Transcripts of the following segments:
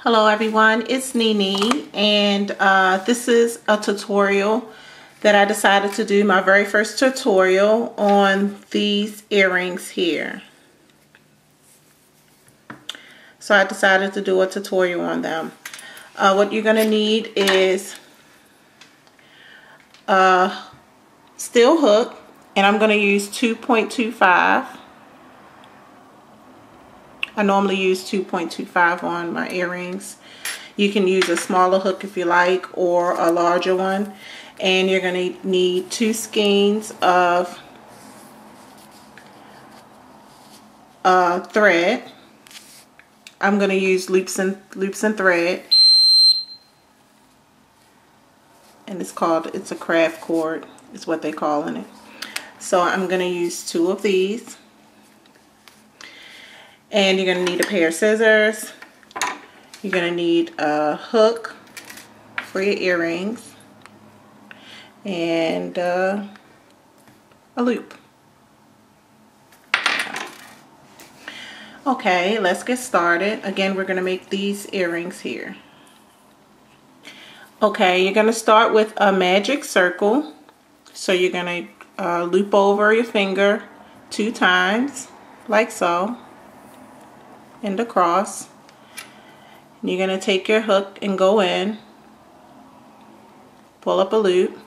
Hello everyone, it's Nene, and this is a tutorial that I decided to do, my very first tutorial on these earrings here. So I decided to do a tutorial on them. What you're going to need is a steel hook, and I'm going to use 2.25. I normally use 2.25 on my earrings. You can use a smaller hook if you like, or a larger one. And you're going to need 2 skeins of thread. I'm going to use loops and thread. And it's a craft cord, is what they call it. So I'm going to use 2 of these. And you're going to need a pair of scissors. You're going to need a hook for your earrings. And a loop. Okay, let's get started. Again, we're going to make these earrings here. Okay, you're going to start with a magic circle. So you're going to loop over your finger 2 times, like so. And across. And you're going to take your hook and go in, pull up a loop,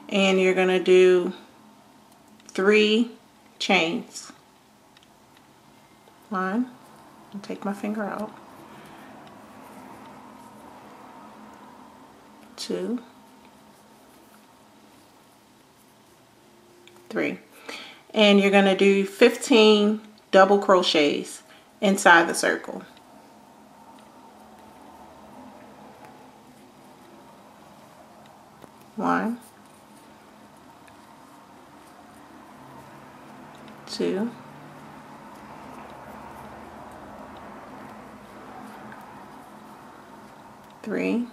and you're going to do 3 chains. 1, I'll take my finger out, 2, 3, and you're going to do 15 double crochets inside the circle. 1, 2, 3,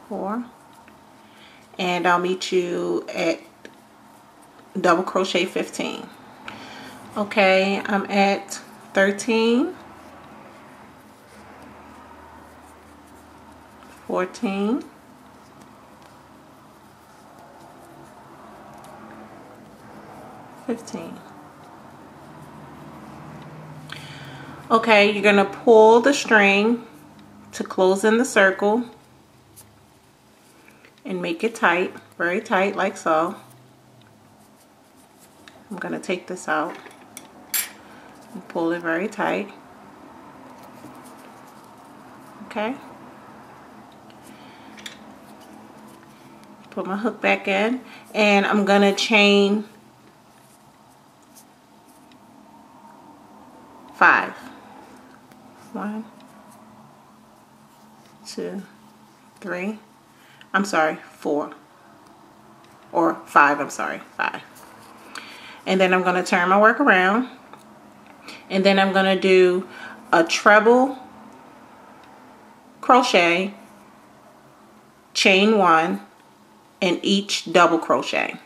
4, and I'll meet you at double crochet 15. Okay, I'm at 13, 14, 15. Okay, you're going to pull the string to close in the circle and make it tight, very tight, like so. I'm going to take this out and pull it very tight. Okay. Put my hook back in, and I'm going to chain 5. 1, 2, 3. I'm sorry, 4. Or 5, I'm sorry, 5. And then I'm going to turn my work around, and then I'm going to do a treble crochet, chain 1, in each double crochet.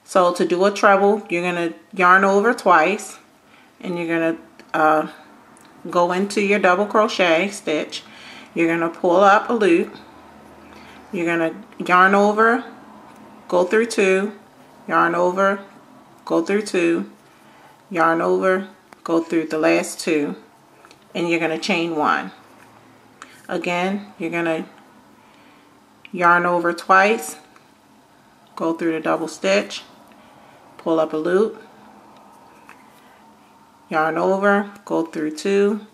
So to do a treble, you're going to yarn over twice, and you're going to go into your double crochet stitch. You're going to pull up a loop. You're going to yarn over, go through 2, yarn over, go through 2, yarn over, go through the last 2, and you're going to chain 1. Again, you're going to yarn over twice, go through the double stitch, pull up a loop, yarn over, go through 2,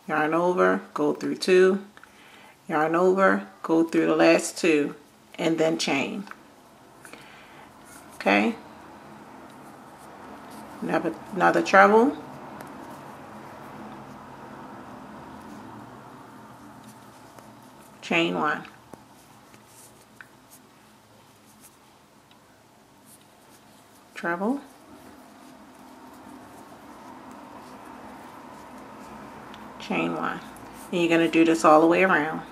yarn over, go through 2, yarn over, go through the last 2, and then chain. Okay, another treble, chain 1, treble, chain 1, and you're going to do this all the way around.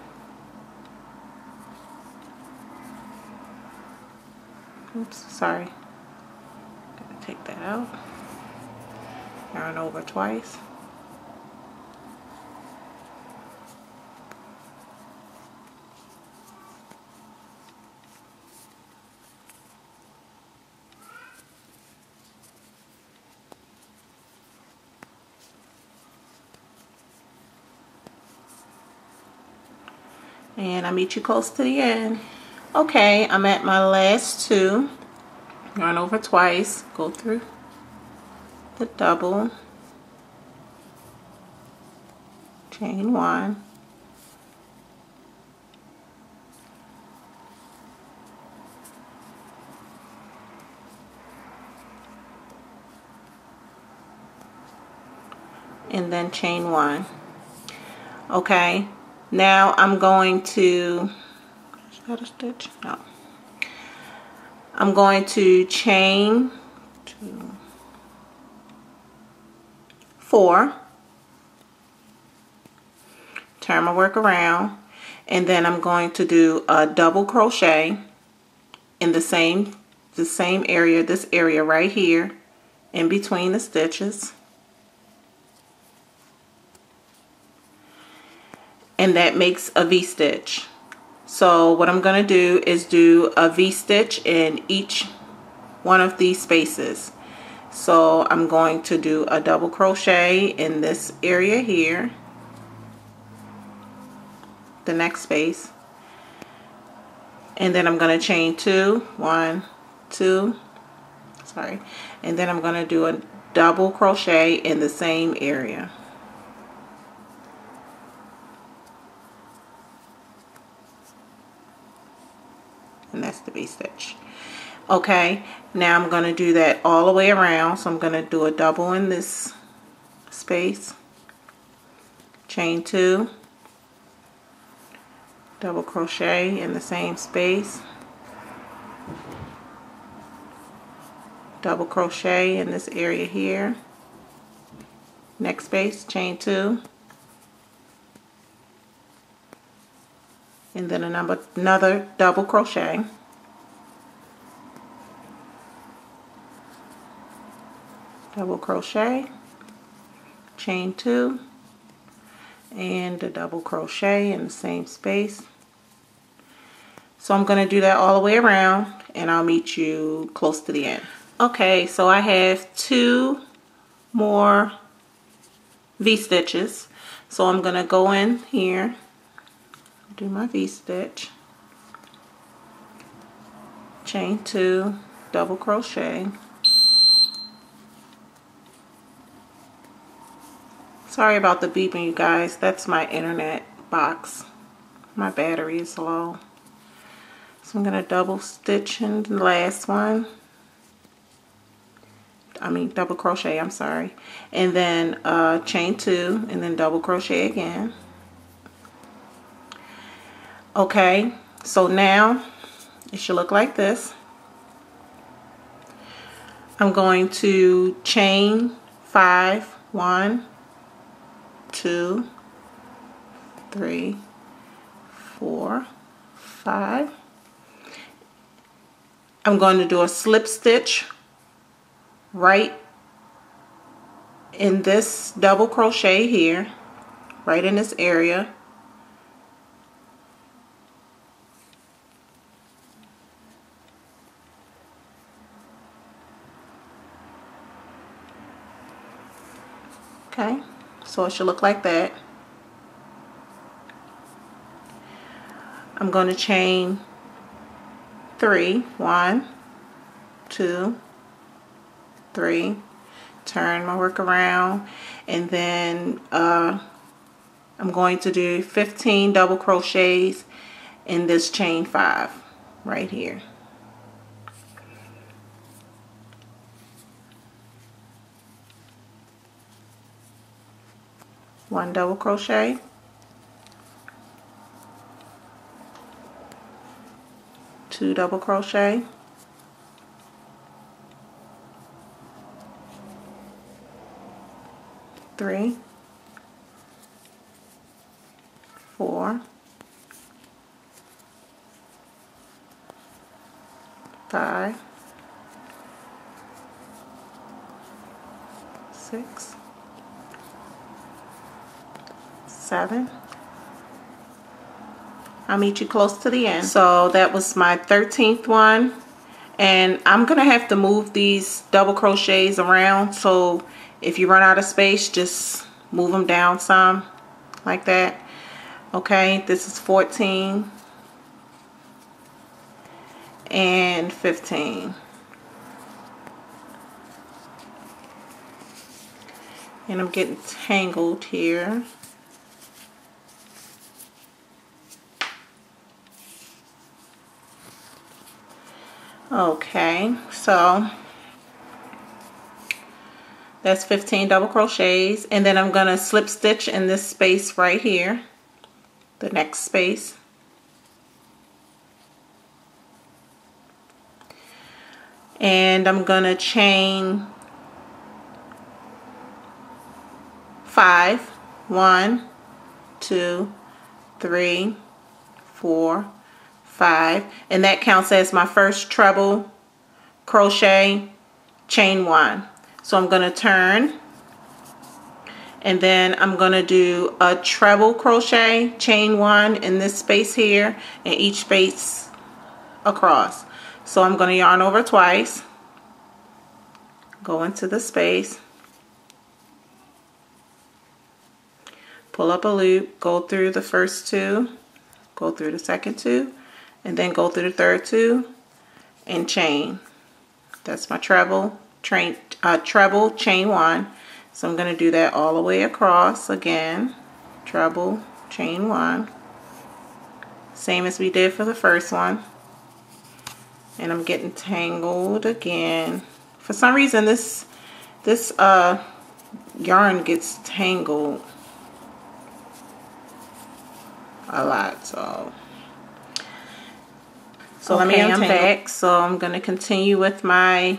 Oops, sorry. take that out, yarn over twice, and I'll meet you close to the end. Okay, I'm at my last two. Yarn over twice, go through the double, chain one, and then chain one. Okay, now I'm going to, is that a stitch? No. I'm going to chain 2, 4, turn my work around, and then I'm going to do a double crochet in the same area, this area right here, in between the stitches. And that makes a V-stitch. So what I'm going to do is do a V-stitch in each one of these spaces. So I'm going to do a double crochet in this area here, the next space, and then I'm going to chain 2, 1, 2, sorry, and then I'm going to do a double crochet in the same area. And that's the V-stitch. Okay, now I'm going to do that all the way around. So I'm going to do a double in this space, chain 2, double crochet in the same space, double crochet in this area here, next space, chain 2, and then another double crochet, double crochet, chain 2, and a double crochet in the same space. So I'm going to do that all the way around, and I'll meet you close to the end. Okay, so I have 2 more V-stitches. So I'm going to go in here, do my V-stitch, chain 2, double crochet. Sorry about the beeping, you guys. That's my internet box. My battery is low. So I'm going to double stitch in the last one. Double crochet, I'm sorry. And then chain 2, and then double crochet again. Okay, so now it should look like this. I'm going to chain 5, 1, 2, 3, 4, 5. I'm going to do a slip stitch right in this double crochet here, right in this area. Okay, so it should look like that. I'm going to chain 3, 1, 2, 3, turn my work around, and then I'm going to do 15 double crochets in this chain 5 right here. One double crochet, two double crochet, three, 4, 5, 6, 7. I'll meet you close to the end. So that was my 13th one, and I'm gonna have to move these double crochets around, so if you run out of space, just move them down some like that. Okay, this is 14 and 15. And I'm getting tangled here. Okay, so that's 15 double crochets, and then I'm gonna slip stitch in this space right here, the next space. And I'm gonna chain 5, 1, 2, 3, 4, 5, and that counts as my first treble crochet, chain 1. So I'm going to turn, and then I'm going to do a treble crochet, chain 1 in this space here, and each space across. So I'm going to yarn over twice, go into the space, pull up a loop, go through the first 2, go through the second 2, and then go through the third 2 and chain. That's my treble chain 1. So I'm going to do that all the way across again. Treble chain 1, same as we did for the first one. And I'm getting tangled again. For some reason this yarn gets tangled a lot, so let me untangle. I'm back, so I'm going to continue with my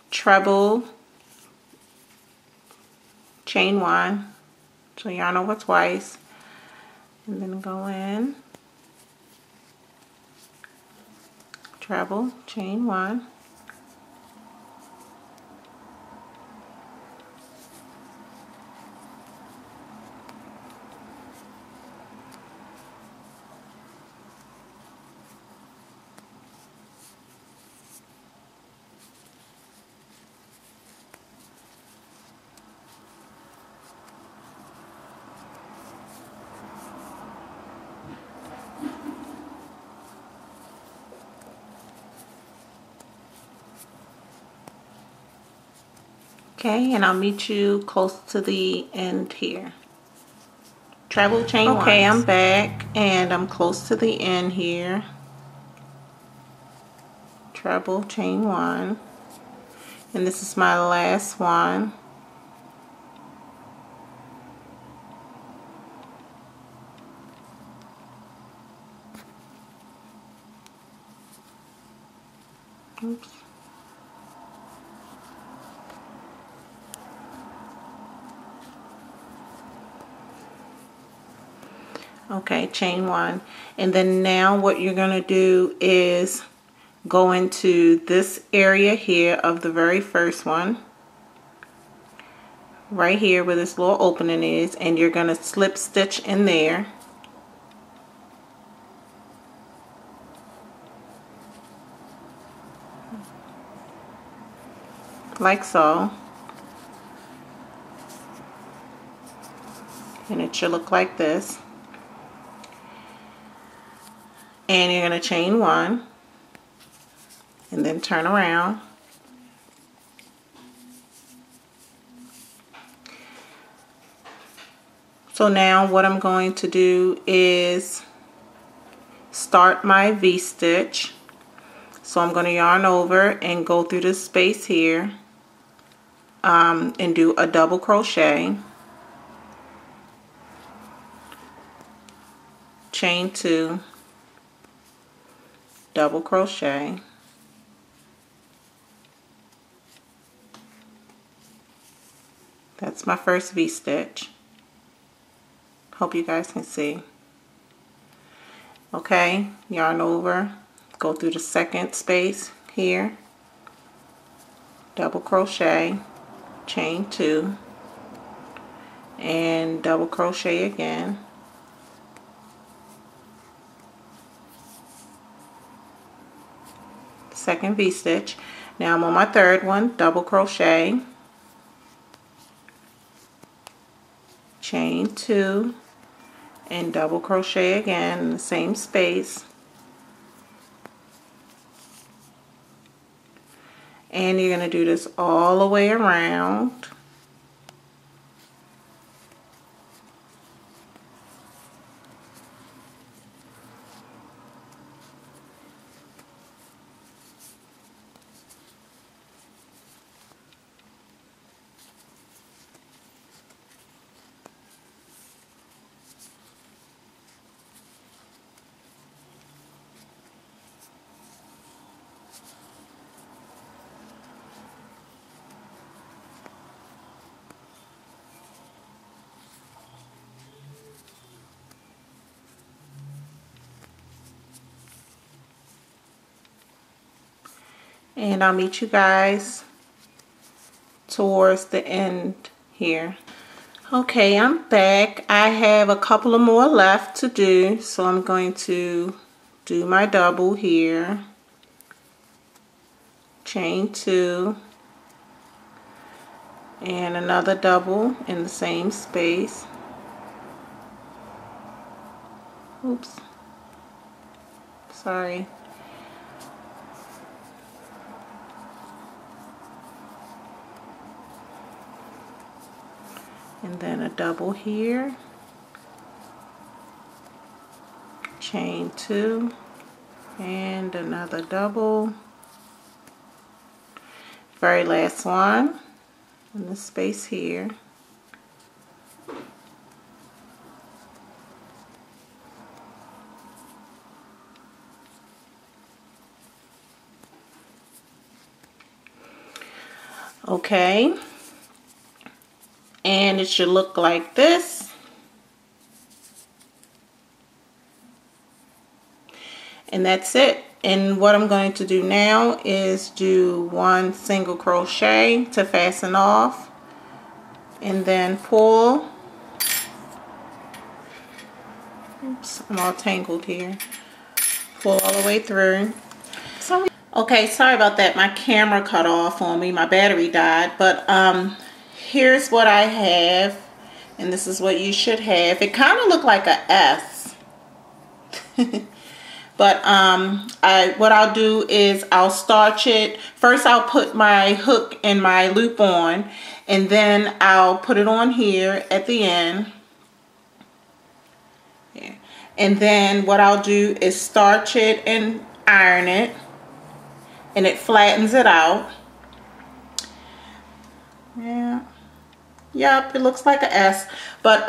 treble chain 1. So yarn over twice, and then go in, treble chain 1, okay, and I'll meet you close to the end here. Treble chain 1. Okay, I'm back, and I'm close to the end here. Treble chain 1, and this is my last one. Oops. Okay, chain 1, and then now what you're going to do is go into this area here of the very first one, right here where this little opening is, and you're going to slip stitch in there. Like so. And it should look like this. And you're going to chain 1 and then turn around. So now what I'm going to do is start my V-stitch. So I'm going to yarn over and go through this space here and do a double crochet, chain 2, double crochet, that's my first V-stitch. Hope you guys can see. Okay, yarn over, go through the second space here, double crochet, chain 2, and double crochet again. Second V-stitch. Now I'm on my third one, double crochet, chain 2, and double crochet again in the same space. And you're going to do this all the way around. And I'll meet you guys towards the end here. Okay, I'm back. I have a couple of more left to do, so I'm going to do my double here, chain 2, and another double in the same space. Oops, sorry. And then a double here, chain 2, and another double. Very last one in the space here. Okay. And it should look like this. And that's it. And what I'm going to do now is do 1 single crochet to fasten off, and then pull. Oops, I'm all tangled here. Pull all the way through. Okay, sorry about that. My camera cut off on me. My battery died. But here's what I have, and this is what you should have. It kind of looked like a S. But what I'll do is I'll starch it. First I'll put my hook and my loop on, and then I'll put it on here at the end. Yeah. And then what I'll do is starch it and iron it, and it flattens it out. Yeah. Yep, it looks like an S, but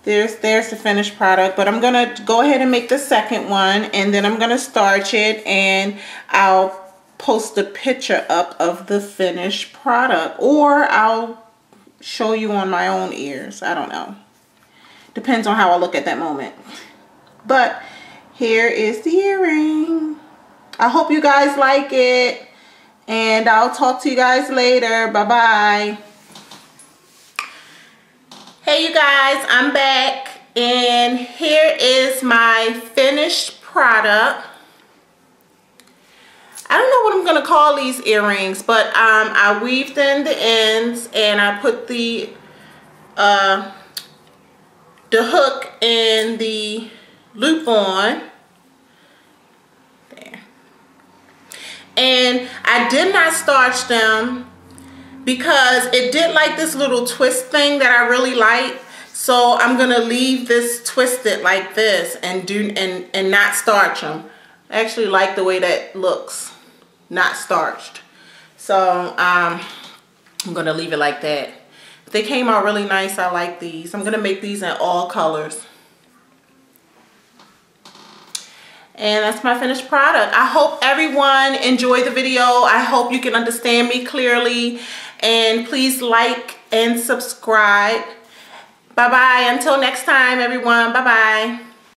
there's the finished product. But I'm gonna go ahead and make the second one, and then I'm gonna starch it, and I'll post a picture up of the finished product, or I'll show you on my own ears. I don't know, depends on how I look at that moment. But here is the earring. I hope you guys like it, and I'll talk to you guys later. Bye bye. Hey you guys, I'm back, and here is my finished product. I don't know what I'm gonna call these earrings, but I weaved in the ends, and I put the hook and the loop on there, and I did not starch them because it did like this little twist thing that I really like. So I'm gonna leave this twisted like this and not starch them. I actually like the way that looks, not starched. So I'm gonna leave it like that. But they came out really nice. I like these. I'm gonna make these in all colors. And that's my finished product. I hope everyone enjoyed the video. I hope you can understand me clearly. And please like and subscribe. Bye-bye. Until next time, everyone. Bye-bye.